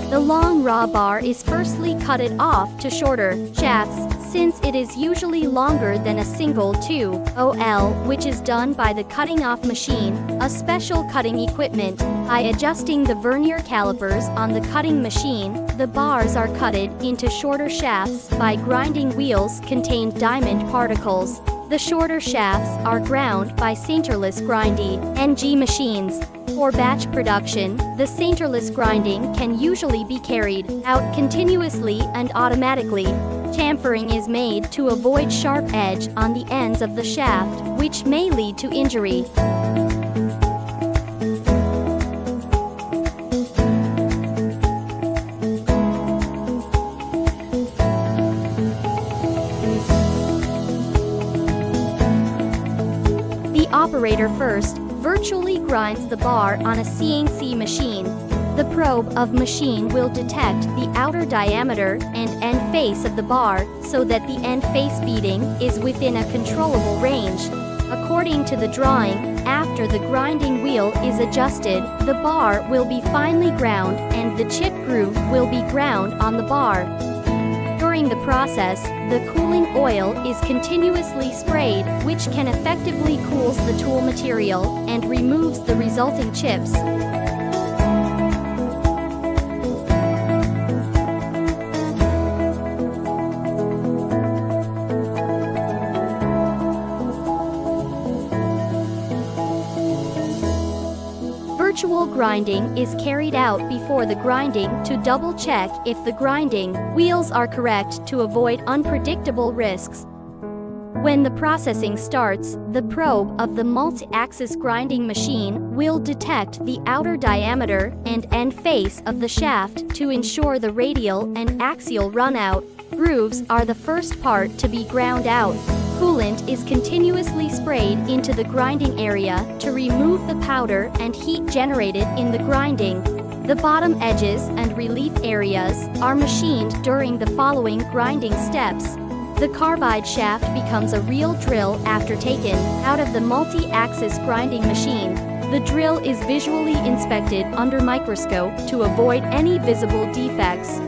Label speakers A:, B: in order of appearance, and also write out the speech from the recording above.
A: The long raw bar is firstly cutted off to shorter shafts, since it is usually longer than a single 2/0L, which is done by the cutting off machine, a special cutting equipment. By adjusting the vernier calipers on the cutting machine, the bars are cutted into shorter shafts by grinding wheels contain diamond particles. The shorter shafts are ground by sinterless grinding (NG) machines. For batch production, the sinterless grinding can usually be carried out continuously and automatically. Chamfering is made to avoid sharp edge on the ends of the shaft, which may lead to injury. The operator first virtually grinds the bar on a CNC machine. The probe of machine will detect the outer diameter and end face of the bar so that the end face beating is within a controllable range. According to the drawing, after the grinding wheel is adjusted, the bar will be finely ground and the chip groove will be ground on the bar. During the process, the cooling oil is continuously sprayed, which can effectively cools the tool material and removes the resulting chips. Virtual grinding is carried out before the grinding to double-check if the grinding wheels are correct to avoid unpredictable risks. When the processing starts, the probe of the multi-axis grinding machine will detect the outer diameter and end face of the shaft to ensure the radial and axial runout. Grooves are the first part to be ground out. Coolant is continuously sprayed into the grinding area to remove the powder and heat generated in the grinding. The bottom edges and relief areas are machined during the following grinding steps. The carbide shaft becomes a real drill after taken out of the multi-axis grinding machine. The drill is visually inspected under microscope to avoid any visible defects.